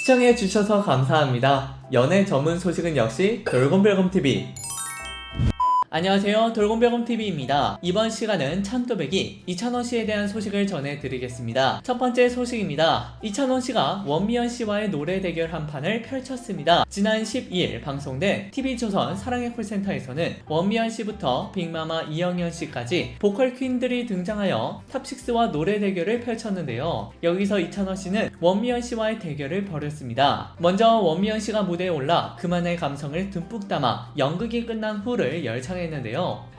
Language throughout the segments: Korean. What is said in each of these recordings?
시청해주셔서 감사합니다. 연애 전문 소식은 역시 돌곰별곰TV. 안녕하세요, 돌곰별곰TV입니다. 이번 시간은 찬또배기 이찬원씨에 대한 소식을 전해드리겠습니다. 첫 번째 소식입니다. 이찬원씨가 원미연씨와의 노래 대결 한 판을 펼쳤습니다. 지난 12일 방송된 TV조선 사랑의 콜센터에서는 원미연씨부터 빅마마 이영현씨까지 보컬 퀸들이 등장하여 탑6와 노래 대결을 펼쳤는데요. 여기서 이찬원씨는 원미연씨와의 대결을 벌였습니다. 먼저 원미연씨가 무대에 올라 그만의 감성을 듬뿍 담아 연극이 끝난 후를 열창했는데요.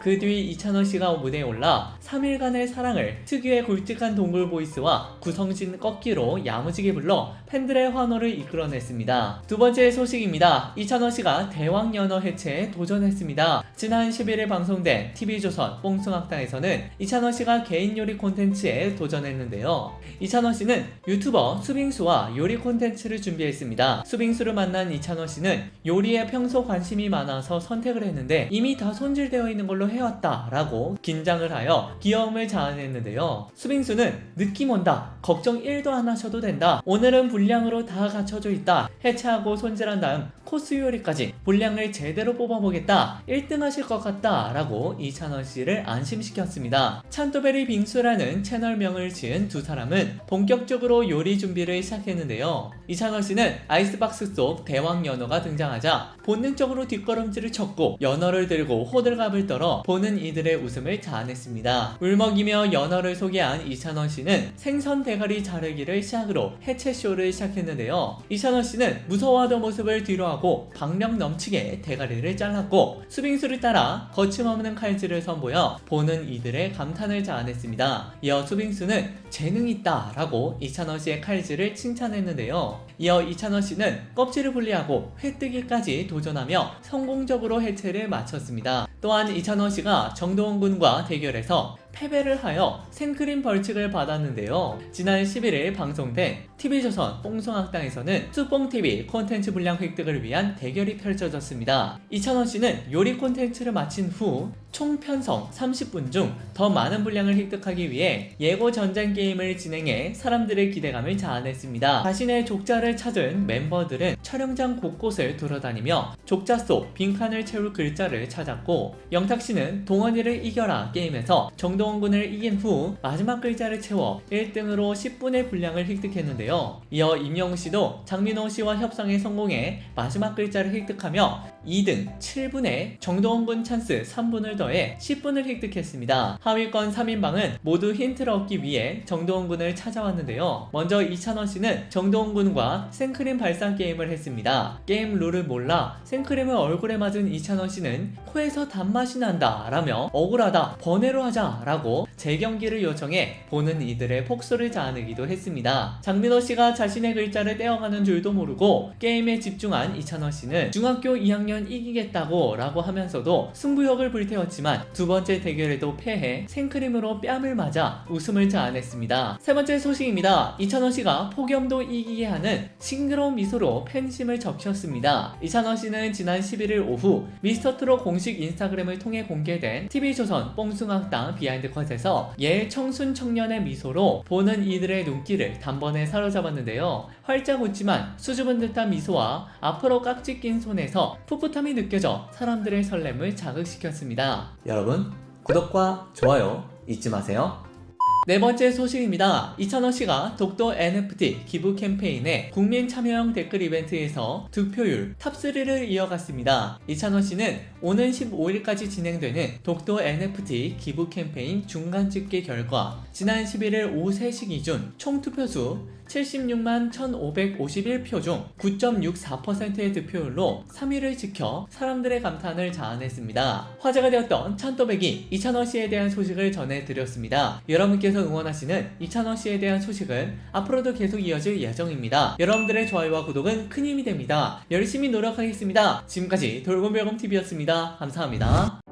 그 뒤 이찬원씨가 무대에 올라 3일간의 사랑을 특유의 굵직한 동굴 보이스와 구성진 꺾기로 야무지게 불러 팬들의 환호를 이끌어냈습니다. 두 번째 소식입니다. 이찬원씨가 대왕연어 해체에 도전했습니다. 지난 11일 방송된 TV조선 뽕숭악당에서는 이찬원씨가 개인 요리 콘텐츠에 도전했는데요. 이찬원씨는 유튜버 수빙수와 요리 콘텐츠를 준비했습니다. 수빙수를 만난 이찬원씨는 요리에 평소 관심이 많아서 선택을 했는데 이미 다 손질되어 있는 걸로 해왔다 라고 긴장을 하여 귀여움을 자아냈는데요. 수빙수는 느낌 온다, 걱정 1도 안 하셔도 된다, 오늘은 분량으로 다 갖춰져 있다, 해체하고 손질한 다음 코스 요리까지 분량을 제대로 뽑아보겠다, 1등 하실 것 같다 라고 이찬원씨를 안심시켰습니다. 찬또베리 빙수라는 채널명을 지은 두 사람은 본격적으로 요리 준비를 시작했는데요. 이찬원씨는 아이스박스 속 대왕 연어가 등장하자 본능적으로 뒷걸음질을 쳤고 연어를 들고 호들갑을 떨어 보는 이들의 웃음을 자아냈습니다. 울먹이며 연어를 소개한 이찬원씨는 생선 대가리 자르기를 시작으로 해체쇼를 시작했는데요. 이찬원씨는 무서워하던 모습을 뒤로하고 박력 넘치게 대가리를 잘랐고 수빙수를 따라 거침없는 칼질을 선보여 보는 이들의 감탄을 자아냈습니다. 이어 수빙수는 재능이 있다 라고 이찬원씨의 칼질을 칭찬했는데요. 이어 이찬원씨는 껍질을 분리하고 회뜨기까지 도전하며 성공적으로 해체를 마쳤습니다. 또한 이찬원씨가 정도원 군과 대결해서 패배를 하여 생크림 벌칙을 받았는데요. 지난 11일 방송된 TV조선 뽕숭악당에서는 수뽕TV 콘텐츠 분량 획득을 위한 대결이 펼쳐졌습니다. 이찬원씨는 요리 콘텐츠를 마친 후 총 편성 30분 중 더 많은 분량을 획득하기 위해 예고 전쟁 게임을 진행해 사람들의 기대감을 자아냈습니다. 자신의 족자를 찾은 멤버들은 촬영장 곳곳을 돌아다니며 족자 속 빈칸을 채울 글자를 찾았고, 영탁씨는 동원이를 이겨라 게임에서 정동원 군을 이긴 후 마지막 글자를 채워 1등으로 10분의 분량을 획득했는데요. 이어 임영웅씨도 장민호씨와 협상에 성공해 마지막 글자를 획득하며 2등 7분에 정동원 군 찬스 3분을 더해 10분을 획득했습니다. 하위권 3인방은 모두 힌트를 얻기 위해 정동원 군을 찾아왔는데요. 먼저 이찬원씨는 정동원 군과 생크림 발사 게임을 했습니다. 게임 룰을 몰라 생크림을 얼굴에 맞은 이찬원씨는 코에서 단맛이 난다 라며 억울하다, 번외로 하자 라고 재경기를 요청해 보는 이들의 폭소를 자아내기도 했습니다. 장민호씨가 자신의 글자를 떼어가는 줄도 모르고 게임에 집중한 이찬원씨는 중학교 2학년 이기겠다고 라고 하면서도 승부욕을 불태웠지만 두 번째 대결에도 패해 생크림으로 뺨을 맞아 웃음을 자아냈습니다. 세 번째 소식입니다. 이찬원씨가 폭염도 이기게 하는 싱그러운 미소로 팬심을 적셨습니다. 이찬원씨는 지난 11일 오후 미스터트롯 공식 인스타그램을 통해 공개된 TV조선 뽕숭악당 비하인드 컷에서 옛 청순 청년의 미소로 보는 이들의 눈길을 단번에 사로잡았는데요. 활짝 웃지만 수줍은 듯한 미소와 앞으로 깍지 낀 손에서 풋풋함이 느껴져 사람들의 설렘을 자극시켰습니다. 여러분, 구독과 좋아요 잊지 마세요. 네 번째 소식입니다. 이찬원씨가 독도 NFT 기부 캠페인의 국민 참여형 댓글 이벤트에서 득표율 탑3를 이어갔습니다. 이찬원씨는 오는 15일까지 진행되는 독도 NFT 기부 캠페인 중간 집계 결과 지난 11일 오후 3시 기준 총 투표수 76만 1,551표 중 9.64%의 득표율로 3위를 지켜 사람들의 감탄을 자아냈습니다. 화제가 되었던 찬또배기 이찬원씨에 대한 소식을 전해드렸습니다. 여러분께서 응원하시는 이찬원씨에 대한 소식은 앞으로도 계속 이어질 예정입니다. 여러분들의 좋아요와 구독은 큰 힘이 됩니다. 열심히 노력하겠습니다. 지금까지 돌곰별곰TV였습니다. 감사합니다.